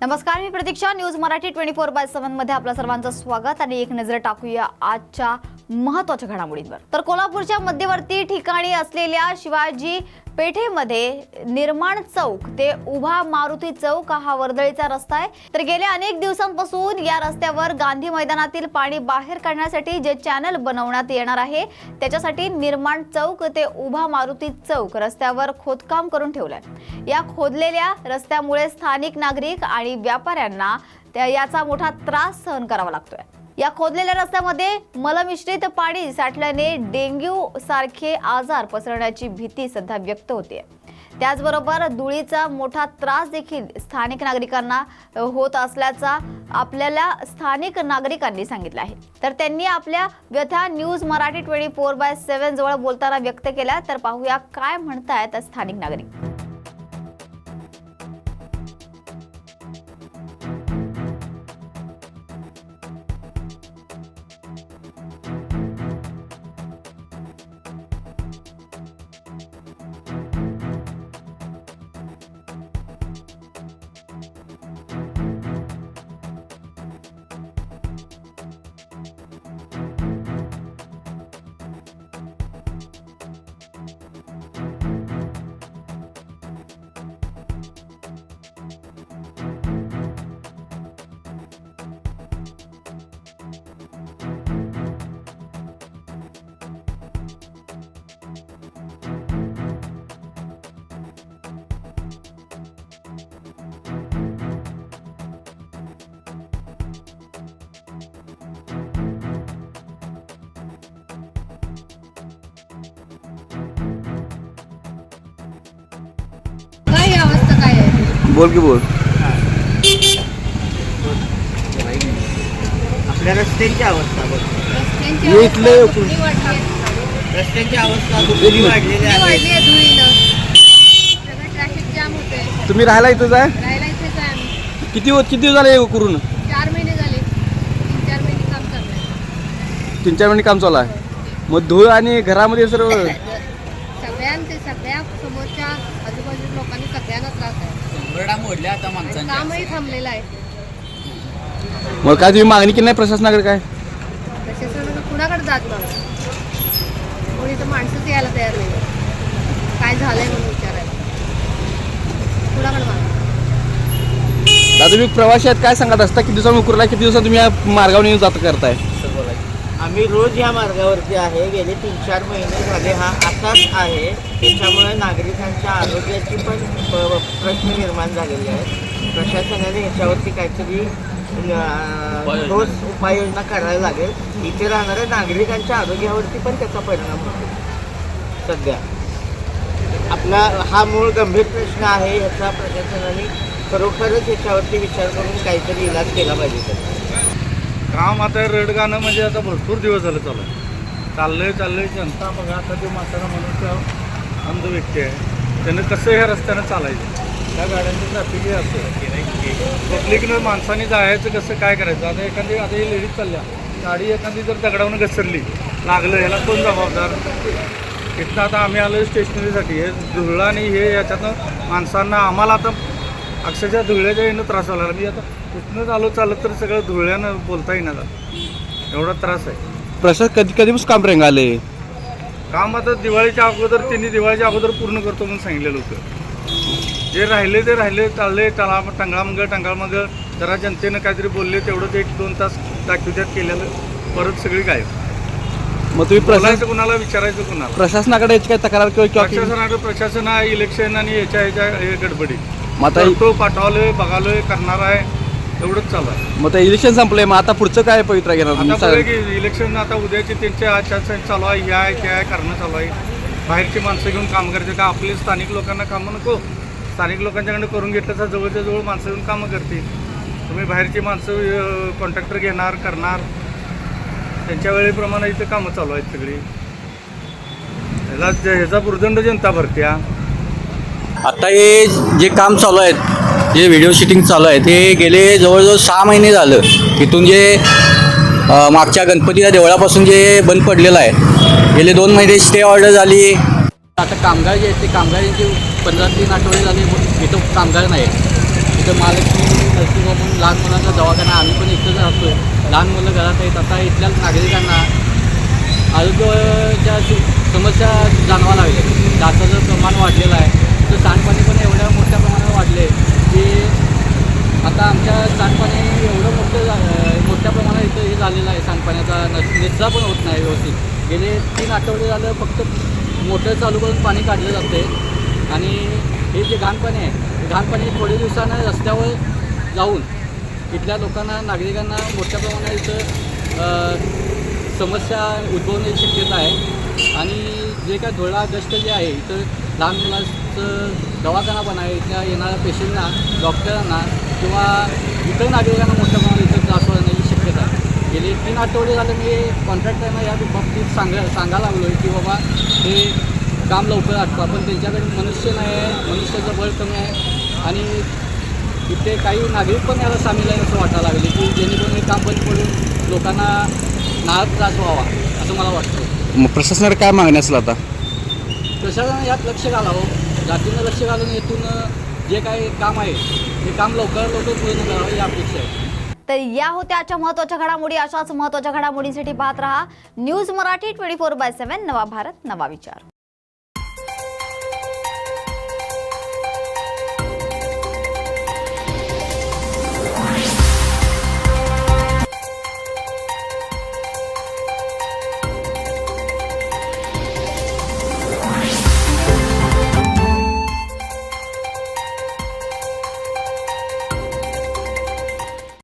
नमस्कार, मी प्रतीक्षा. न्यूज मराठी 24/7 मध्ये आपल्या सर्वांचं स्वागत आणि एक नजर टाकूया आजच्या महत्त्वाच्या घडामोडींवर. तर कोल्हापूरच्या मध्यवर्ती ठिकाणी असलेल्या शिवाजी पेठेमध्ये निर्माण चौक ते उभा मारुती चौक हा वर्दळीचा रस्ता आहे. तर गेल्या अनेक दिवसांपासून या रस्त्यावर गांधी मैदानातील पाणी बाहेर काढण्यासाठी जे चॅनल बनवण्यात येणार आहे त्याच्यासाठी निर्माण चौक ते उभा मारुती चौक रस्त्यावर खोदकाम करून ठेवलंय. या खोदलेल्या रस्त्यामुळे स्थानिक नागरिक आणि व्यापाऱ्यांना याचा मोठा त्रास सहन करावा लागतोय. या खोदलेल्या रस्त्यामध्ये मलमिश्रित पाणी साठल्याने डेंग्यू सारखे आजार पसरण्याची भीती सध्या व्यक्त होते. त्याचबरोबर धुळीचा मोठा त्रास देखील स्थानिक नागरिकांना होत असल्याचा आपल्याला स्थानिक नागरिकांनी सांगितलं आहे. तर त्यांनी आपल्या व्यथा न्यूज मराठी 24/7 जवळ बोलताना व्यक्त केल्या. तर पाहूया काय म्हणतायत स्थानिक नागरिक. बोल की बोल. आपल्या रस्त्यांची अवस्था बघ. ये इथले रस्त्यांची अवस्था धुळी वाढलेली आहे. ट्रॅफिक जाम होते. तुम्ही राहायला इथंच आहे? राहायला इथेच आहे आम्ही. किती झाले करून? 4 महिने झाले. 3-4 महिने काम चालू आहे. 3-4 महिने काम चालू आहे. मग धूळ आणि घरामध्ये सर्व सगळ्या समोरच्या आजूबाजूच्या लोकांनी सगळ्यांना त्रास आहे. मोडल्या आता माणसांच्या. कामही थांबलेलं आहे. मग काय तुम्ही मागणी केली नाही प्रशासनाकडे? काय प्रशासनाकडे कुणाकडे जात नाही. कोणी तर माणसंच यायला तयार नाही. काय झालंय म्हणून विचारायला कुणाकडे मागा. दादा तुम्ही प्रवासी आहेत, काय सांगत असता? किती दिवसांनी उकरला? किती दिवसात तुम्ही या मार्गावर जात करताय? आम्ही रोज या मार्गावरती आहे. गेले 3-4 महिने झाले हा असाच आहे. त्याच्यामुळे नागरिकांच्या आरोग्याची पण प्रश्न निर्माण झालेले आहेत. प्रशासनाने याच्यावरती काहीतरी ठोस उपाययोजना करायला लागेल. इथे राहणाऱ्या नागरिकांच्या आरोग्यावरती पण त्याचा परिणाम होतो. सध्या आपला हा मूळ गंभीर प्रश्न आहे. याचा प्रशासनाने खरोखरच याच्यावरती विचार करून काहीतरी इलाज केला पाहिजे. काम आता रड गाणं म्हणजे आता भरपूर दिवस झालं चाललंय जनता बघा. आता ते म्हातारा म्हणून अंध व्यक्ती आहे, त्यानं कसं ह्या रस्त्यानं चालायचं? त्या गाड्यांचं ट्रॅफिक हे असतं. पब्लिकनं माणसाने जायचं कसं, काय करायचं? आता ही लेडीज चालल्या, गाडी एखादी जर दगडावून घसरली लागलं, ह्याला कोण जबाबदार? इथनं आता आम्ही आलो स्टेशनरीसाठी. हे धुळा आणि हे याच्यातनं माणसांना आम्हाला आता अक्षरशः धुळ्याच्या येणं त्रास झाला. मी आता इथनंच आलो चालत तर सगळं धुळ्यानं बोलता येणार, एवढा त्रास आहे. प्रशासन कधीपासून काम आले? काम आता दिवाळीच्या अगोदर पूर्ण करतो म्हणून सांगितलेलं होतं. जे राहिले ते राहिले, चालले टंगाळमंग जरा जनतेनं काहीतरी बोलले तेवढंच 1-2 तास दाखवत्यात केलेलं, परत सगळी गायब. मग तुम्ही बोलायचं कुणाला, विचारायचं कुणाला? प्रशासनाकडे याची काय तक्रार किंवा प्रशासन आहे इलेक्शन आणि याच्या हे गडबडी मग तो पाठवलोय, बघालोय, करणार आहे, एवढंच चालू आहे. मग इलेक्शन संपलंय, मग आता पुढचं काय पवित्रा घेणार? आता की इलेक्शन आता उद्याची त्यांच्या आचारसंहिता चालू आहे, हे आहे ते आहे, करणं चालू आहे. बाहेरची माणसं घेऊन काम करायचे का? आपले स्थानिक लोकांना कामं नको? स्थानिक लोकांच्याकडे करून घेतलं तर जवळच्या जवळ माणसं घेऊन कामं करतील. तुम्ही बाहेरची माणसं कॉन्ट्रॅक्टर घेणार, करणार, त्यांच्या वेळेप्रमाणे इथे कामं चालू आहेत सगळी. ह्याचा भुर्दंड जनता भरत्या. आता हे जे काम चालू आहेत, जे व्हिडिओ शूटिंग चालू आहे, ते गेले जवळजवळ 6 महिने झालं. इथून जे मागच्या गणपतीच्या देवळापासून जे बंद पडलेलं आहे, गेले 2 महिने स्टे ऑर्डर झाली. आता कामगार जे आहेत ते कामगारांचे 15-3 आठवडे झाले इथं कामगार नाही. इथं महालक्ष्मी नर्सिंग होम म्हणून लहान मुलांचा दवाखाना, आम्ही पण इथंच राहतोय. लहान मुलं घरात आहेत. आता इथल्या नागरिकांना आरोग्याच्या समस्या जाणवा लागल्या. डासाचं प्रमाण वाढलेलं आहे. तर सांडपाणी पण एवढ्या मोठ्या प्रमाणात वाढले की आता आमच्या सांडपाणी एवढं मोठ्या प्रमाणात इथं हे झालेलं आहे. सांडपाण्याचा निचरा पण होत नाही व्यवस्थित. गेले 3 आठवडे झालं फक्त मोटर चालू करून पाणी काढलं जाते आणि हे जे घाणपाणी आहे, हे घाणपाणी थोडे दिवसानं रस्त्यावर जाऊन इथल्या लोकांना, नागरिकांना मोठ्या प्रमाणात इथं समस्या उद्भवण्याची शक्यता आहे. आणि जे काय धुळा गष्ट जे आहे इथं लहान मुलांचं दवाखाना पण आहे. इथल्या येणाऱ्या पेशंटना, डॉक्टरांना किंवा इतर नागरिकांना मोठ्या प्रमाणात इथं त्रास होण्याची शक्यता आहे. गेले 3 आठवडे झाले मी कॉन्ट्रॅक्टरना या बाबतीत सांगायला लागलो आहे की बाबा हे काम लवकर आटवा, पण त्यांच्याकडे मनुष्य नाही आहे, मनुष्याचं बळ कमी आहे आणि इथे काही नागरिक पण याला सामील आहे असं वाटायला लागले की जेणेकरून हे काम बंद पडून लोकांना नाहक त्रास व्हावा असं मला वाटतं. मग प्रशासनाकडे काय मागणी असेल आता? प्रशासनानं यात लक्ष घालावं, जातीनं लक्ष घालून येथून जे काही काम आहे ते काम लवकरात लवकर पूर्ण करावं ही अपेक्षा आहे. तर या होत्या आजच्या महत्त्वाच्या घडामोडी. अशाच महत्त्वाच्या घडामोडींसाठी पाहत रहा न्यूज मराठी 24/7. नवा भारत, नवा विचार.